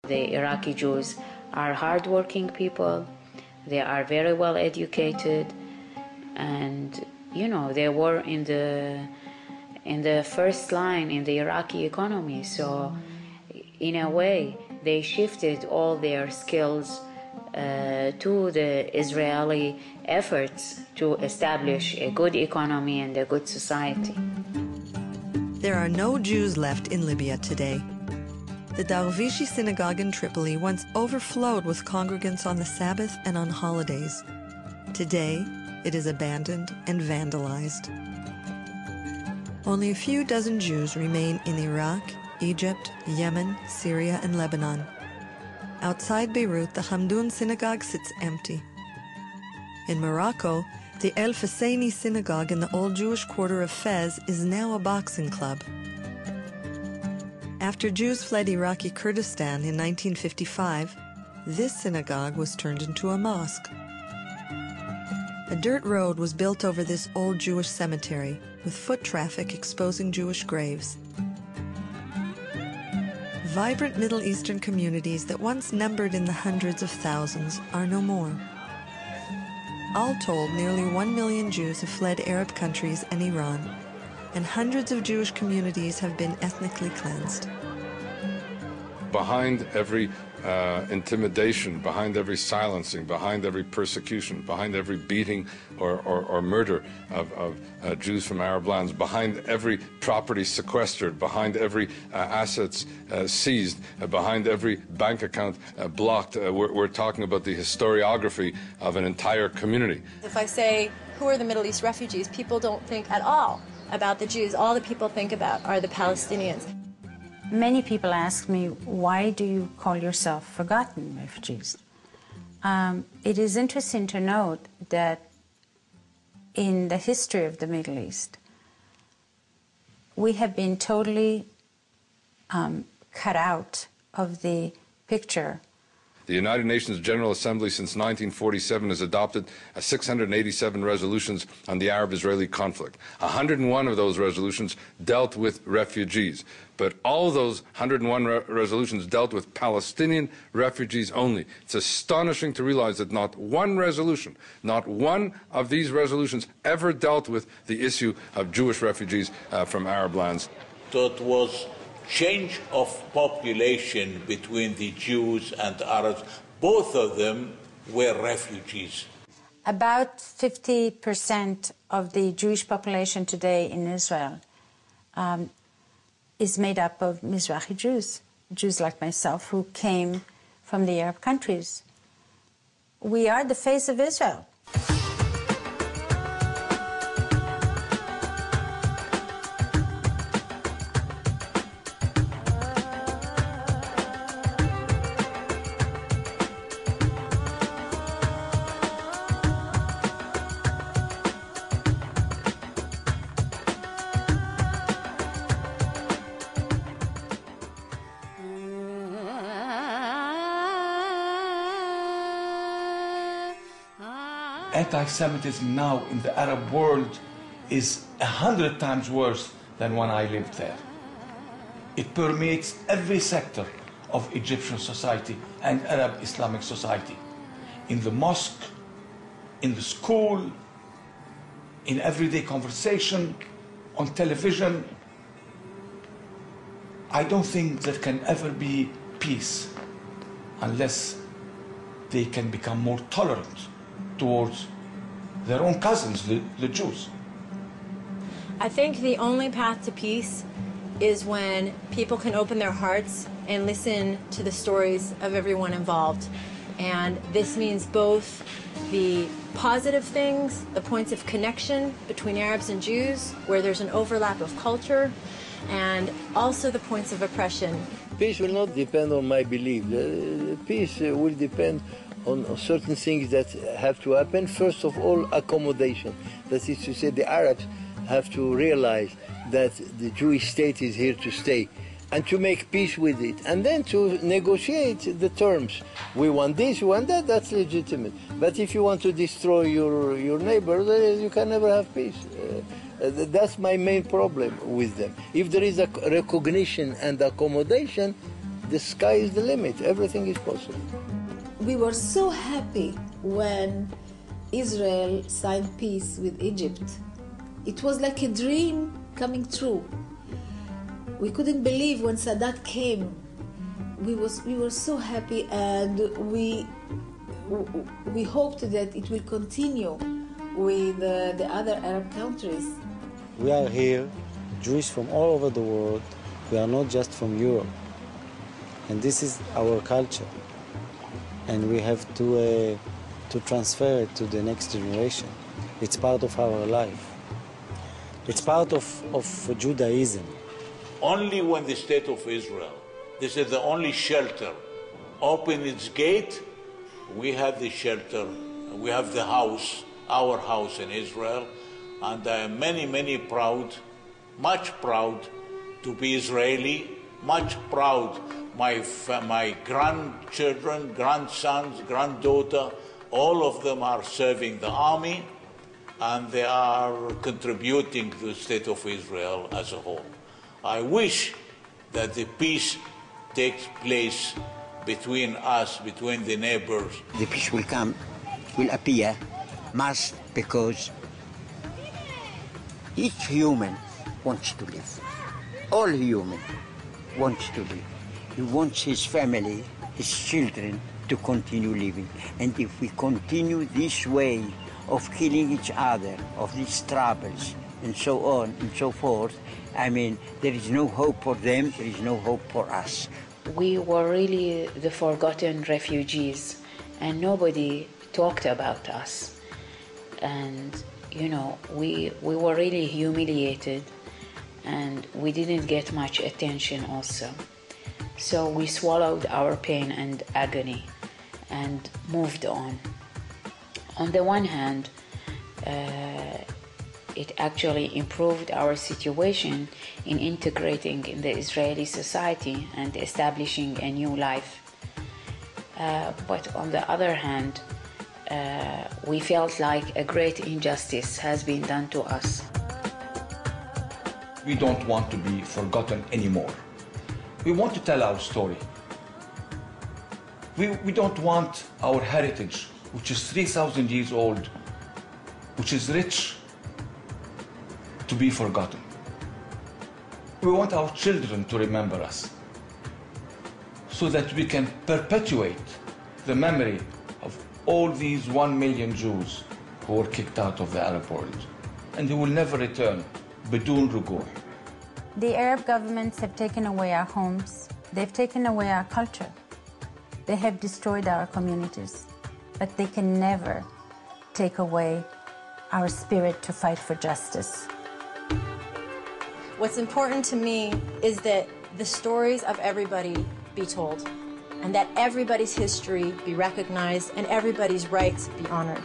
The Iraqi Jews are hardworking people. They are very well educated, and they were in the first line in the Iraqi economy. So in a way, they shifted all their skills to the Israeli efforts to establish a good economy and a good society. There are no Jews left in Libya today. The Darvishi synagogue in Tripoli once overflowed with congregants on the Sabbath and on holidays. Today, it is abandoned and vandalized. Only a few dozen Jews remain in Iraq, Egypt, Yemen, Syria, and Lebanon. Outside Beirut, the Hamdoun synagogue sits empty. In Morocco, the El Husseini synagogue in the old Jewish quarter of Fez is now a boxing club. After Jews fled Iraqi Kurdistan in 1955, this synagogue was turned into a mosque. A dirt road was built over this old Jewish cemetery, with foot traffic exposing Jewish graves. Vibrant Middle Eastern communities that once numbered in the hundreds of thousands are no more. All told, nearly 1 million Jews have fled Arab countries and Iran, and hundreds of Jewish communities have been ethnically cleansed. Behind every intimidation, behind every silencing, behind every persecution, behind every beating or murder of Jews from Arab lands, behind every property sequestered, behind every assets seized, behind every bank account blocked, we're talking about the historiography of an entire community. If I say, who are the Middle East refugees, people don't think at all about the Jews. All the people think about are the Palestinians. Many people ask me, why do you call yourself forgotten refugees? It is interesting to note that in the history of the Middle East, we have been totally cut out of the picture. The United Nations General Assembly since 1947 has adopted 687 resolutions on the Arab-Israeli conflict. 101 of those resolutions dealt with refugees. But all those 101 resolutions dealt with Palestinian refugees only. It's astonishing to realize that not one resolution, not one of these resolutions ever dealt with the issue of Jewish refugees from Arab lands. So it was change of population between the Jews and the Arabs. Both of them were refugees. About 50% of the Jewish population today in Israel is made up of Mizrahi Jews, Jews like myself who came from the Arab countries. We are the face of Israel. Anti-Semitism now in the Arab world is 100 times worse than when I lived there. It permeates every sector of Egyptian society and Arab Islamic society. In the mosque, in the school, in everyday conversation, on television. I don't think there can ever be peace unless they can become more tolerant towards their own cousins, the Jews. I think the only path to peace is when people can open their hearts and listen to the stories of everyone involved. And this means both the positive things, the points of connection between Arabs and Jews, where there's an overlap of culture, and also the points of oppression. Peace will not depend on my belief. Peace will depend on certain things that have to happen. First of all, accommodation. That is to say, the Arabs have to realize that the Jewish state is here to stay and to make peace with it, and then to negotiate the terms. We want this, we want that, that's legitimate. But if you want to destroy your neighbor, you can never have peace. That's my main problem with them. If there is a recognition and accommodation, the sky is the limit. Everything is possible. We were so happy when Israel signed peace with Egypt. It was like a dream coming true. We couldn't believe when Sadat came. We were so happy, and we hoped that it will continue with the other Arab countries. We are here, Jews from all over the world. We are not just from Europe. And this is our culture. And we have to transfer it to the next generation. It's part of our life. It's part of Judaism. Only when the state of Israel, this is the only shelter, open its gate, we have the shelter, we have the house, our house in Israel, and I am many proud, much proud to be Israeli, much proud my grandchildren, grandsons, granddaughter, all of them are serving the army, and they are contributing to the state of Israel as a whole. I wish that the peace takes place between us, between the neighbors. The peace will come, will appear, must, because each human wants to live. All human wants to live. He wants his family, his children to continue living. And if we continue this way of killing each other, of these troubles, and so on and so forth, I mean, there is no hope for them, there is no hope for us. We were really the forgotten refugees, and nobody talked about us. And, you know, we were really humiliated, and we didn't get much attention also. So we swallowed our pain and agony and moved on. On the one hand, it actually improved our situation in integrating in the Israeli society and establishing a new life. But on the other hand, we felt like a great injustice has been done to us. We don't want to be forgotten anymore. We want to tell our story. We don't want our heritage, which is 3,000 years old, which is rich, to be forgotten. We want our children to remember us so that we can perpetuate the memory of all these 1 million Jews who were kicked out of the Arab world and who will never return, بدون رجوع. The Arab governments have taken away our homes. They've taken away our culture. They have destroyed our communities, but they can never take away our spirit to fight for justice. What's important to me is that the stories of everybody be told, and that everybody's history be recognized and everybody's rights be honored.